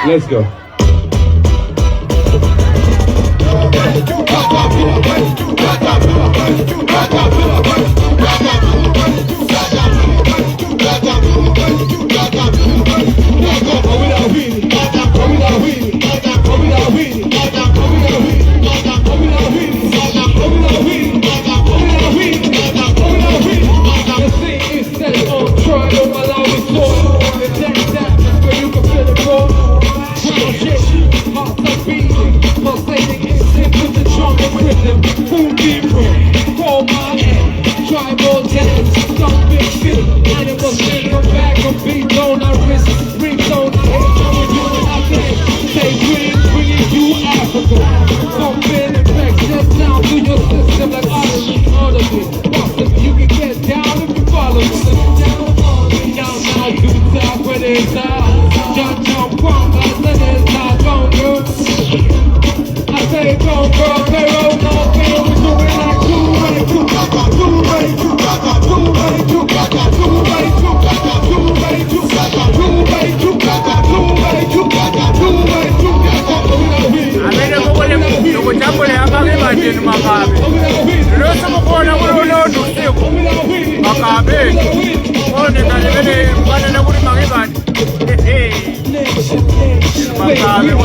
Let's go.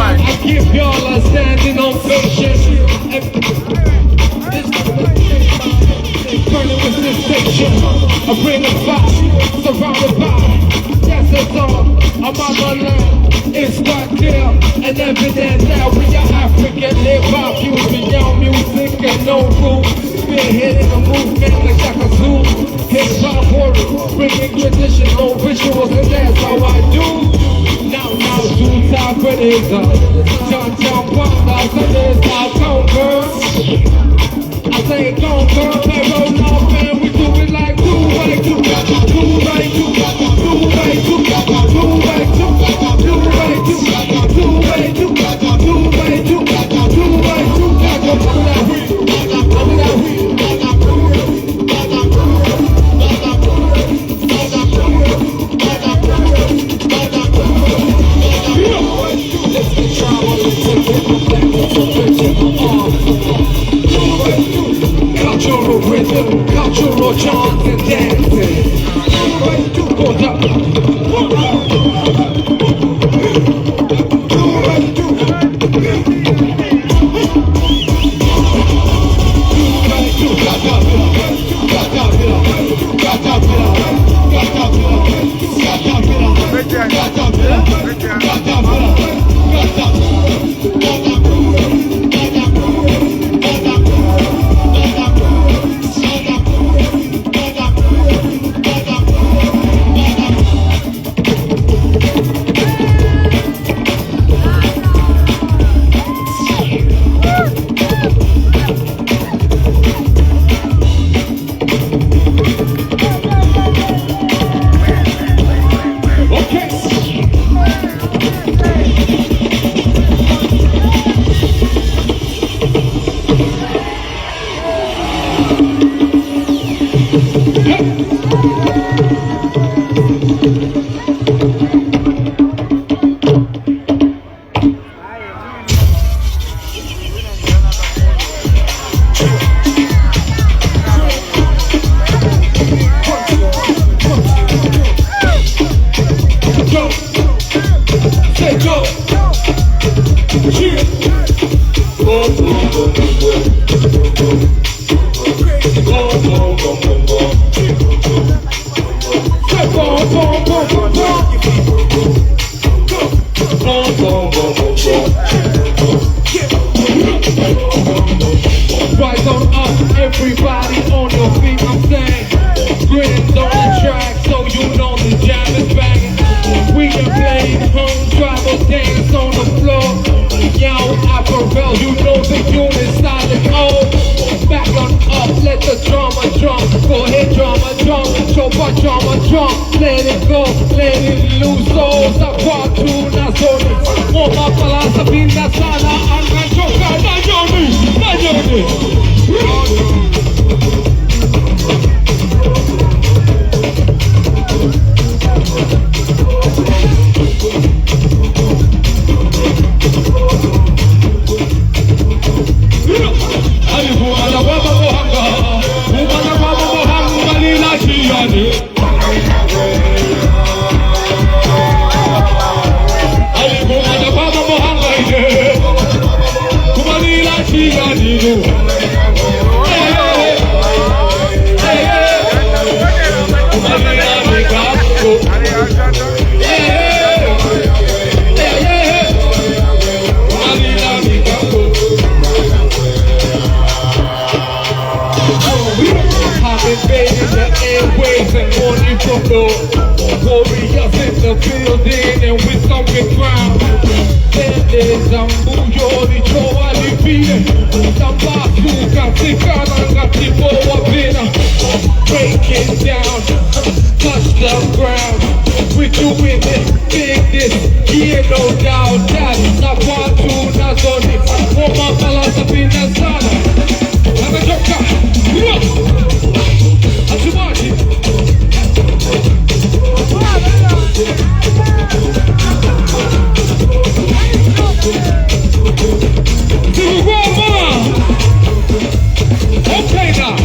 I give y'all a standing ovation. Burning with sensation. I bring a fire, surrounded by deserts on my motherland. It's not clear and evident that we are African. Live our views beyond music and no rules. Spearheading a movement like Shaka Zulu. Hip-hop warriors, bringing traditional rituals, and that's how I do. Now, two time critics, John Wanda, so this how come, girl. I say go, girl, they roll off and we do it like two-way, two-way, two-way, two-way, two-way, cultural rhythm, cultural chants and dances. Rise on up, everybody on your feet, I'm saying. Grin's on the track, so you know the jam is banging. We can play home, travel, dance on the floor. Yo, Apparel, you know the unit solid. Oh, back on up, let the drama jump. Go ahead, drama jump. Show my drama jump. Let it go, let it loose. Souls are part two, not zone. Oh, my philosophy, that's all I'm gonna talk about. Warriors in the building and with something ground. There's a muyo di choa di fine. Tambasu kasi kanan kasi boa bina. Break it down, touch the ground. We're doing it, big this, yeah, no doubt. That's not part two, not only. For my philosophy, that's not. I'm a joker. I'm too much. Okay now,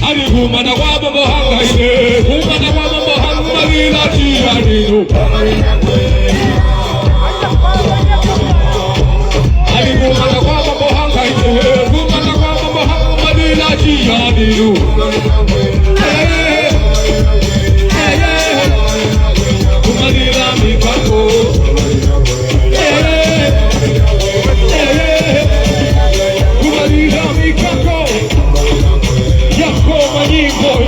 Ali Gumana Waba Mohanga, Gumana Waba Mohanga, Lila Chianino. Ali Gumana Waba Mohanga, Gumana Waba Mohanga, Lila Chianino. Gumanila Mikako. Gumanila Mikako. Yako Manimboy.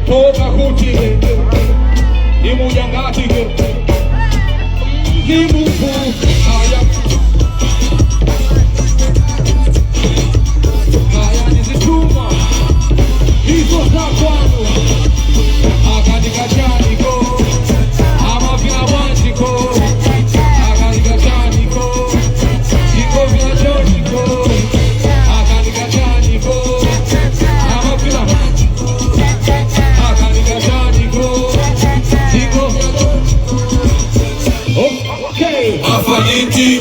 toka kuchige imu yangatige imu fu haya nizituma hizo za kwanu akanika chaniko ama vya wanjiko akanika chaniko iko vya choniko akanika chaniko ama vya akanika chaniko iko okay afaniti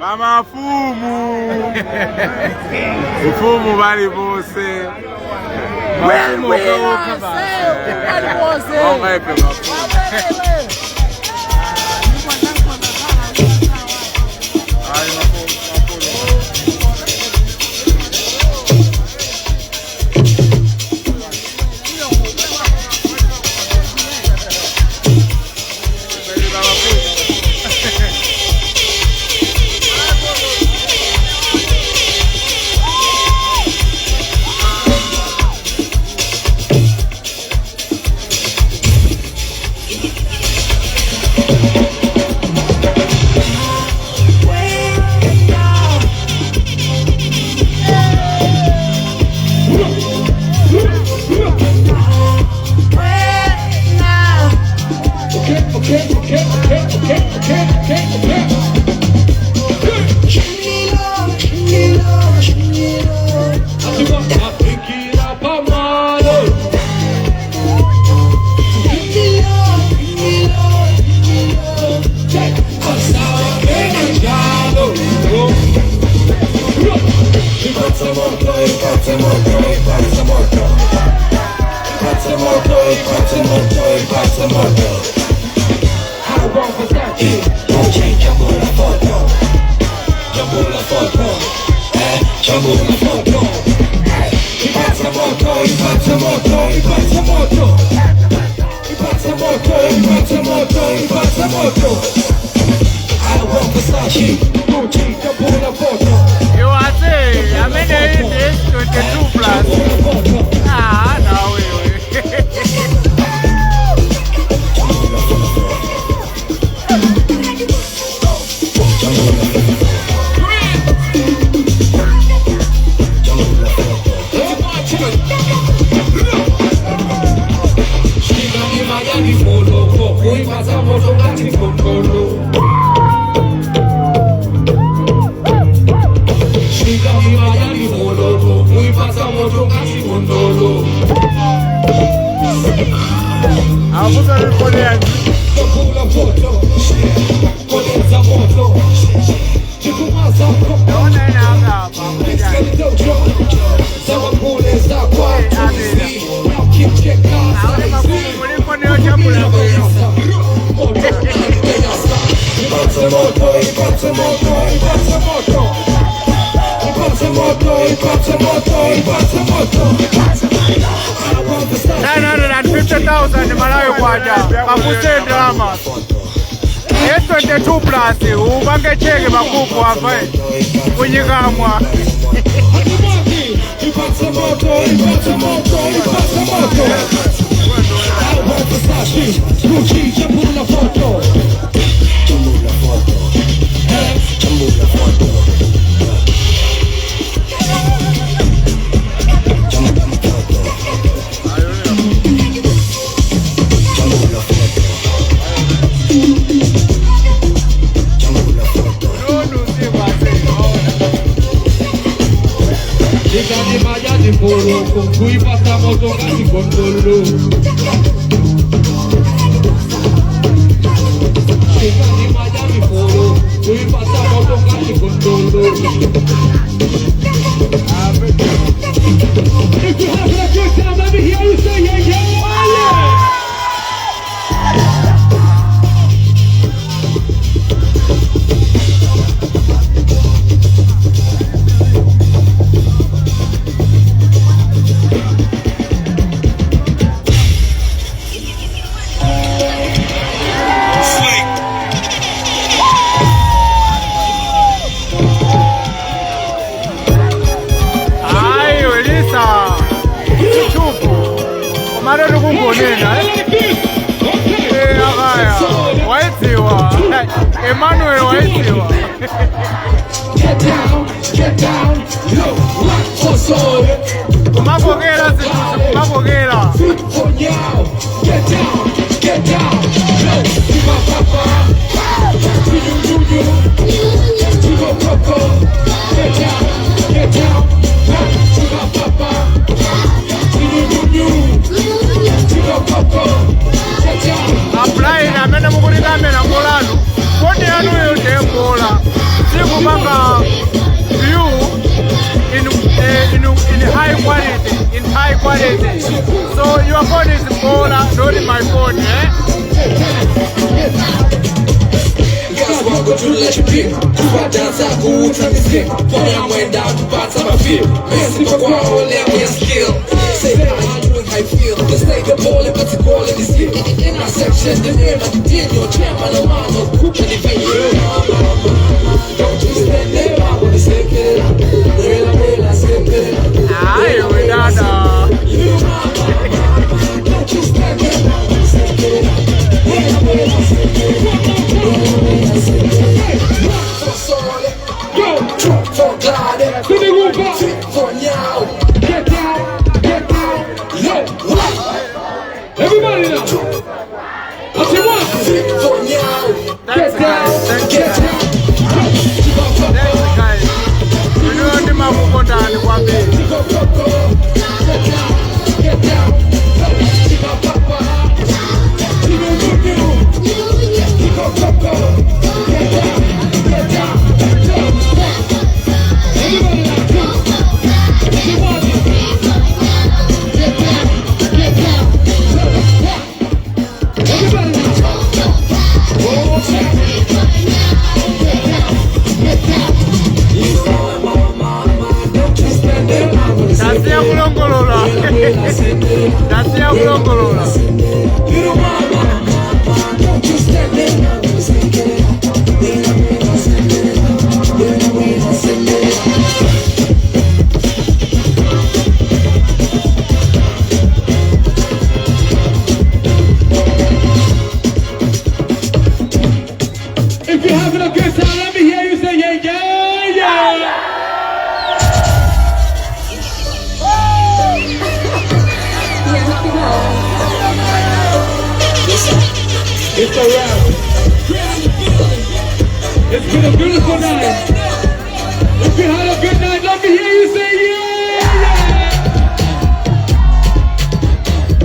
Mama fumu Fumu bali bose Mafumu Chegando Maia de Poroco, fui passar motoca de controlo. Chegando Maia de Poroco, fui passar motoca de controlo. If you have a good time, let me hear you say yeah, yeah. Emmanuel waitiwa. Get down, yo, rock for soul. Kumabogela zituzi, kumabogela. Get down, yo, Tiba Papa. You, Tiba Papa. Get down, Tiba Papa. You, Tiba Papa. Get down. Apply na mena mukulika mena molano. What they are doing is they mola. See kumanga view in high quality, in high quality. So your phone is mola, not in my phone, eh? Welcome to let you pick. I dance out cool time is sick. For me, I went down to parts of my feet. Messing for all let me skill. Say that I know how I feel. Let's take the ball and let's call it this year. In our section, the name of the deal, your chairman, a man, no cook, and if don't you stand there, I want to say it. Well, I say it. Aye, we dada. You mama, don't you stand there, I want to say it. Well, I say it. For God, for now. Get down, yo, everybody now. I'll say one. For now. Get down, get down. You know the man who got down the one day. Get down. Nasia kulongolola. Nasia kulongolola. If you're having a good time, let me hear you say yeah, yeah, yeah. It's a wrap. It's been a beautiful night. If you had a good night, let me hear you say yeah, yeah.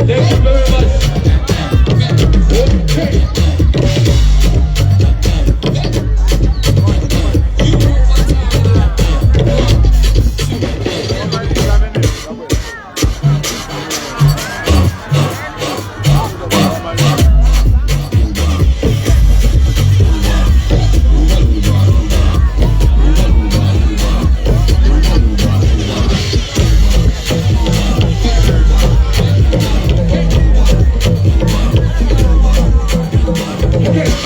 Thank you very much. Okay. Okay.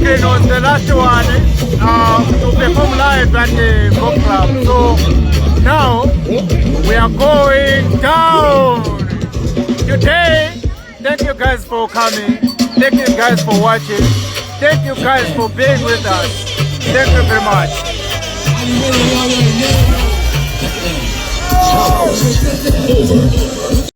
Grin was the last one to perform live at the Pop Club. So now we are going down. Today, thank you guys for coming. Thank you guys for watching. Thank you guys for being with us. Thank you very much. Over.